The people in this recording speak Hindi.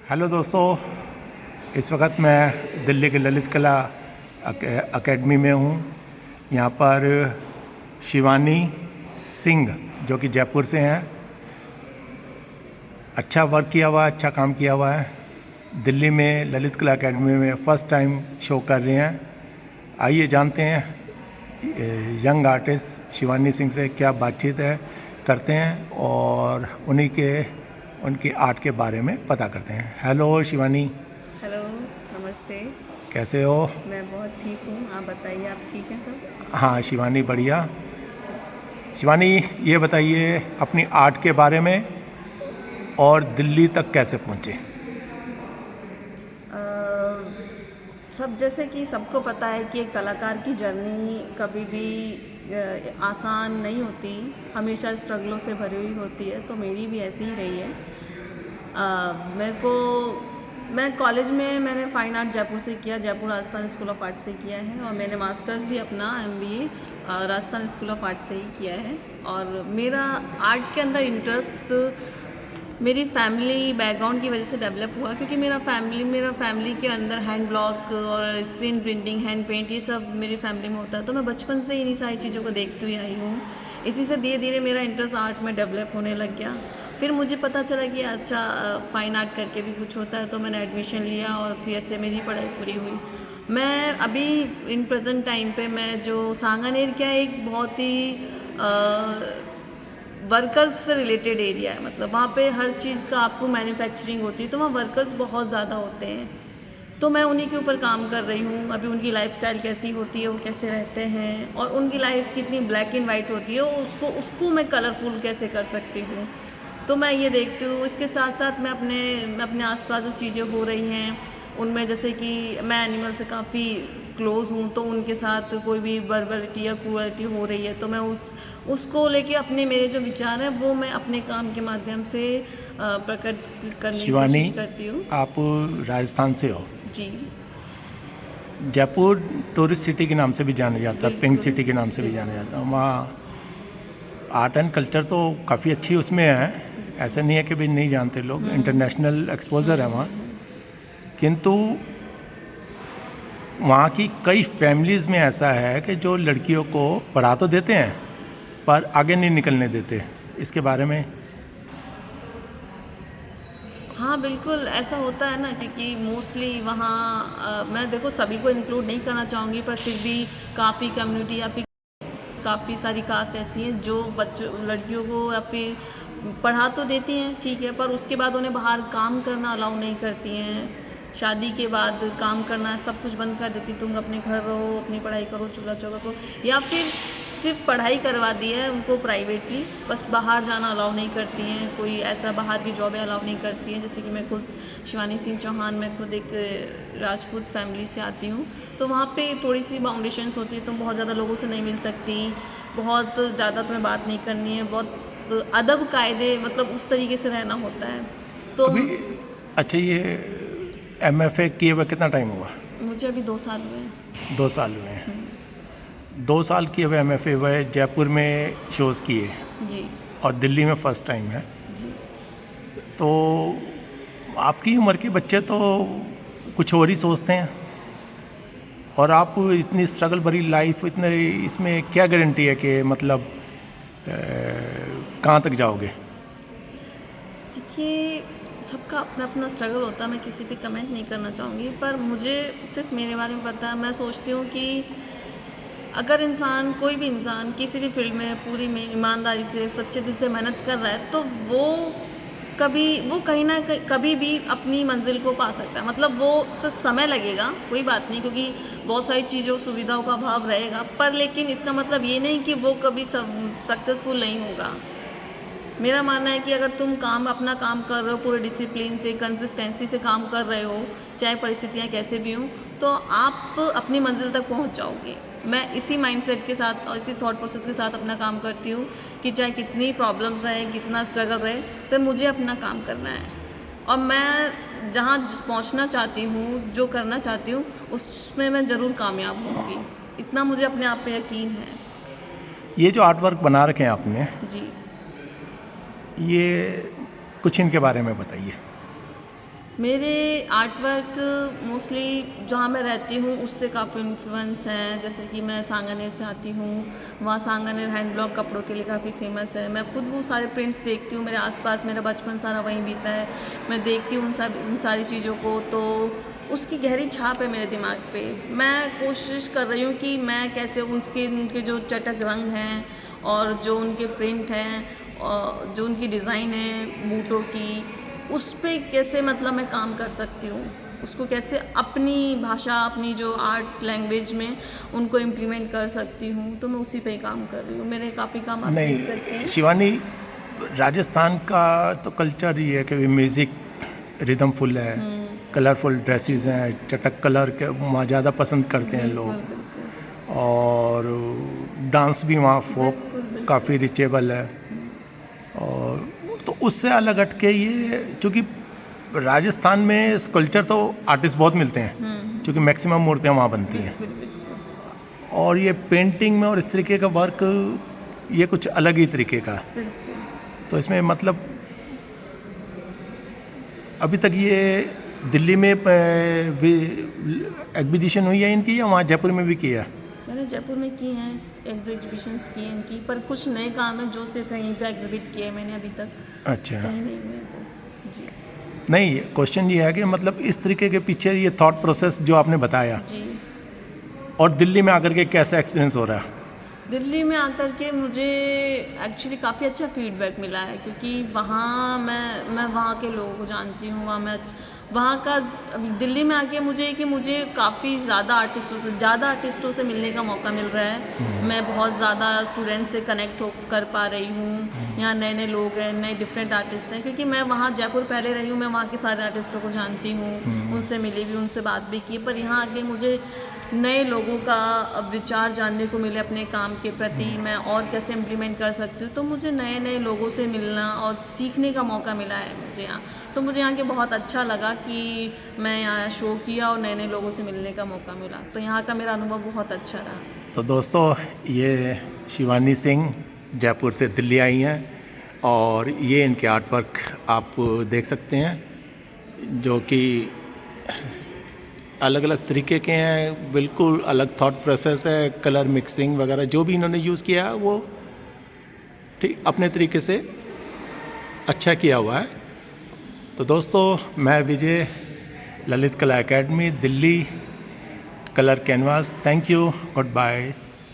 हेलो दोस्तों, इस वक्त मैं दिल्ली के ललित कला अकेडमी में हूँ। यहाँ पर शिवानी सिंह जो कि जयपुर से हैं, अच्छा वर्क किया हुआ है, अच्छा काम किया हुआ है। दिल्ली में ललित कला अकेडमी में फ़र्स्ट टाइम शो कर रहे हैं। आइए जानते हैं यंग आर्टिस्ट शिवानी सिंह से क्या बातचीत है करते हैं और उनकी आर्ट के बारे में पता करते हैं। हेलो शिवानी, हेलो, नमस्ते। कैसे हो? मैं बहुत ठीक हूँ। आप बताइए, आप ठीक हैं सब? हाँ शिवानी, बढ़िया। शिवानी, ये बताइए अपनी आर्ट के बारे में और दिल्ली तक कैसे पहुँचे? सब जैसे कि सबको पता है कि एक कलाकार की जर्नी कभी भी आसान नहीं होती, हमेशा स्ट्रगलों से भरी हुई होती है। तो मेरी भी ऐसी ही रही है। मेरे को मैं कॉलेज में मैंने फ़ाइन आर्ट जयपुर से किया, Jaipur Rajasthan school of art से किया है, और मैंने मास्टर्स भी अपना MBA Rajasthan school of art से ही किया है। और मेरा आर्ट के अंदर इंटरेस्ट मेरी फैमिली बैकग्राउंड की वजह से डेवलप हुआ, क्योंकि मेरा फैमिली के अंदर हैंड ब्लॉक और स्क्रीन प्रिंटिंग, हैंड पेंट, ये सब मेरी फैमिली में होता है। तो मैं बचपन से इन्हीं सारी चीज़ों को देखती हुई आई हूँ। इसी से धीरे धीरे मेरा इंटरेस्ट आर्ट में डेवलप होने लग गया। फिर मुझे पता चला कि अच्छा, फाइन आर्ट करके भी कुछ होता है, तो मैंने एडमिशन लिया और फिर से मेरी पढ़ाई पूरी हुई। मैं अभी इन प्रेजेंट टाइम पे मैं जो सांगानेर क्या एक बहुत ही वर्कर्स से रिलेटेड एरिया है, मतलब वहाँ पे हर चीज़ का आपको मैन्युफैक्चरिंग होती है, तो वहाँ वर्कर्स बहुत ज़्यादा होते हैं। तो मैं उन्हीं के ऊपर काम कर रही हूँ। अभी उनकी लाइफस्टाइल कैसी होती है, वो कैसे रहते हैं, और उनकी लाइफ कितनी ब्लैक एंड वाइट होती है, उसको मैं कलरफुल कैसे कर सकती हूँ। तो मैं ये देखती हूँ। इसके साथ साथ मैं अपने आसपास जो चीज़ें हो रही हैं उनमें, जैसे कि मैं एनिमल से काफ़ी क्लोज़ हूँ, तो उनके साथ कोई भी वर्बलिटी या क्रूअलिटी हो रही है, तो मैं उसको लेके मेरे जो विचार हैं वो मैं अपने काम के माध्यम से प्रकट करने की शिवानी, कोशिश करती हूँ। आप राजस्थान से हो। जी, जयपुर टूरिस्ट सिटी के नाम से भी जाना जाता है, पिंक बिल्कुल, सिटी के नाम से भी जाना बिल्कुल, जाता है। वहाँ आर्ट एंड कल्चर तो काफ़ी अच्छी उसमें है, बिल्कुल। ऐसा नहीं है कि भी नहीं जानते लोग, हुँ, इंटरनेशनल एक्सपोजर है वहाँ। हुँ। किंतु वहाँ की कई फैमिलीज़ में ऐसा है कि जो लड़कियों को पढ़ा तो देते हैं पर आगे नहीं निकलने देते। इसके बारे में? हाँ, बिल्कुल ऐसा होता है ना, क्योंकि मोस्टली वहाँ मैं देखो सभी को इंक्लूड नहीं करना चाहूँगी, पर फिर भी काफ़ी कम्युनिटी या फिर काफ़ी सारी कास्ट ऐसी हैं जो बच्चों लड़कियों को या फिर पढ़ा तो देती हैं, ठीक है, पर उसके बाद उन्हें बाहर काम करना अलाउ नहीं करती हैं। शादी के बाद काम करना सब कुछ बंद कर देती, तुम अपने घर रहो, अपनी पढ़ाई करो, चूल्हा चौका करो, या फिर सिर्फ पढ़ाई करवा दी है उनको प्राइवेटली, बस बाहर जाना अलाउ नहीं करती हैं। कोई ऐसा बाहर की जॉब अलाउ नहीं करती हैं। जैसे कि मैं खुद शिवानी सिंह चौहान, मैं खुद एक राजपूत फैमिली से आती हूँ, तो वहाँ पे थोड़ी सी बाउंडेशंस होती है। तुम बहुत ज़्यादा लोगों से नहीं मिल सकती, बहुत ज़्यादा तुम्हें बात नहीं करनी है, बहुत अदब कायदे, मतलब उस तरीके से रहना होता है। तो अभी अच्छा, ये MFA किए हुए कितना टाइम हुआ? मुझे अभी 2 साल हुए हैं। 2 साल हुए हैं। हुँ, 2 साल किए हुए MFA हुए, जयपुर में शोज़ किए जी, और दिल्ली में फ़र्स्ट टाइम है। जी। तो आपकी उम्र के बच्चे तो कुछ और ही सोचते हैं और आप इतनी स्ट्रगल भरी लाइफ, इतने इसमें क्या गारंटी है कि मतलब कहाँ तक जाओगे? देखिए, सबका अपना-अपना स्ट्रगल होता है, मैं किसी पे कमेंट नहीं करना चाहूँगी, पर मुझे सिर्फ़ मेरे बारे में पता है। मैं सोचती हूँ कि अगर इंसान, कोई भी इंसान किसी भी फ़ील्ड में पूरी में ईमानदारी से, सच्चे दिल से मेहनत कर रहा है, तो वो कहीं न कहीं कभी भी अपनी मंज़िल को पा सकता है। मतलब वो उसे समय लगेगा, कोई बात नहीं, क्योंकि बहुत सारी चीज़ों, सुविधाओं का अभाव रहेगा, पर लेकिन इसका मतलब ये नहीं कि वो कभी सक्सेसफुल नहीं होगा। मेरा मानना है कि अगर तुम अपना काम कर रहे हो पूरे डिसिप्लिन से, कंसिस्टेंसी से काम कर रहे हो, चाहे परिस्थितियाँ कैसे भी हों, तो आप अपनी मंज़िल तक पहुँच जाओगे। मैं इसी माइंडसेट के साथ और इसी थॉट प्रोसेस के साथ अपना काम करती हूँ कि चाहे कितनी प्रॉब्लम्स रहें, कितना स्ट्रगल रहे, पर मुझे अपना काम करना है। और मैं जहाँ पहुँचना चाहती हूँ, जो करना चाहती हूँ, उसमें मैं ज़रूर कामयाब होंगी। इतना मुझे अपने आप पे यकीन है। ये जो आर्ट वर्क बना रखे हैं आपने, जी। ये कुछ इनके बारे में बताइए। मेरे आर्ट वर्क मोस्टली जहाँ मैं रहती हूँ उससे काफ़ी इन्फ्लुएंस हैं। जैसे कि मैं सांगानेर से आती हूँ, वहाँ सांगानेर हैंड ब्लॉक कपड़ों के लिए काफ़ी फेमस है। मैं खुद वो सारे प्रिंट्स देखती हूँ, मेरे आसपास मेरा बचपन सारा वहीं बीता है। मैं देखती हूँ उन सारी चीज़ों को, तो उसकी गहरी छाप है मेरे दिमाग पे। मैं कोशिश कर रही हूँ कि मैं कैसे उनके जो चटक रंग हैं और जो उनके प्रिंट हैं और जो उनकी डिज़ाइन है बूटों की, उस पे कैसे मतलब मैं काम कर सकती हूँ, उसको कैसे अपनी भाषा, अपनी जो आर्ट लैंग्वेज में उनको इम्प्लीमेंट कर सकती हूँ, तो मैं उसी पे ही काम कर रही हूँ। मेरे काफ़ी काम आप देख सकते नहीं हैं। शिवानी, राजस्थान का तो कल्चर ये है कि म्यूज़िक रिदमफुल है, कलरफुल ड्रेसेस हैं, चटक कलर के वहाँ ज़्यादा पसंद करते हैं बिल्कुल, लोग, बिल्कुल। और डांस भी वहाँ फोक बिल्कुल, बिल्कुल। काफ़ी रिचेबल है। और तो उससे अलग हट के ये, क्योंकि राजस्थान में स्कल्पचर तो आर्टिस्ट बहुत मिलते हैं, क्योंकि मैक्सिमम मूर्तियाँ वहाँ बनती हैं, बिल्कुल, बिल्कुल, और ये पेंटिंग में और इस तरीके का वर्क ये कुछ अलग ही तरीके का है। बिल्कुल। तो इसमें मतलब अभी तक ये दिल्ली में एग्जीबिशन हुई है इनकी, या वहाँ जयपुर में भी की है? मैंने जयपुर में की हैं, 1-2 एग्ज़िबिशन्स की हैं इनकी, पर कुछ नए काम हैं जो सिर्फ़ यहीं पे एग्ज़िबिट किए हैं मैंने अभी तक, अच्छा, कहीं नहीं हुए वो। जी। नहीं क्वेश्चन ये है कि मतलब इस तरीके के पीछे ये थॉट प्रोसेस जो आपने बताया, जी। और दिल्ली में आकर के कैसा एक्सपीरियंस हो रहा है? दिल्ली में आकर के मुझे एक्चुअली काफ़ी अच्छा फीडबैक मिला है, क्योंकि वहाँ मैं वहाँ के लोगों को जानती हूँ, वहाँ का अभी दिल्ली में आके मुझे काफ़ी ज़्यादा आर्टिस्टों से मिलने का मौका मिल रहा है। मैं बहुत ज़्यादा स्टूडेंट से कनेक्ट हो कर पा रही हूँ। यहाँ नए-नए लोग हैं, नए डिफरेंट आर्टिस्ट हैं, क्योंकि मैं वहाँ जयपुर पहले रही हूँ, मैं वहाँ के सारे आर्टिस्टों को जानती हूँ, उनसे मिली भी, उनसे बात भी की। पर यहाँ आके मुझे नए लोगों का विचार जानने को मिले अपने काम के प्रति, मैं और कैसे इम्प्लीमेंट कर सकती हूँ, तो मुझे नए-नए लोगों से मिलना और सीखने का मौका मिला है मुझे यहाँ। तो मुझे यहाँ के बहुत अच्छा लगा कि मैं यहाँ शो किया और नए-नए लोगों से मिलने का मौका मिला। तो यहाँ का मेरा अनुभव बहुत अच्छा रहा। तो दोस्तों, ये शिवानी सिंह जयपुर से दिल्ली आई हैं, और ये इनके आर्ट वर्क आप देख सकते हैं, जो कि अलग अलग तरीके के हैं, बिल्कुल अलग थॉट प्रोसेस है, कलर मिक्सिंग वगैरह जो भी इन्होंने यूज़ किया है वो ठीक अपने तरीके से अच्छा किया हुआ है। तो दोस्तों, मैं Vijay, Lalit Kala Academy Delhi, colour canvas. Thank you, good bye.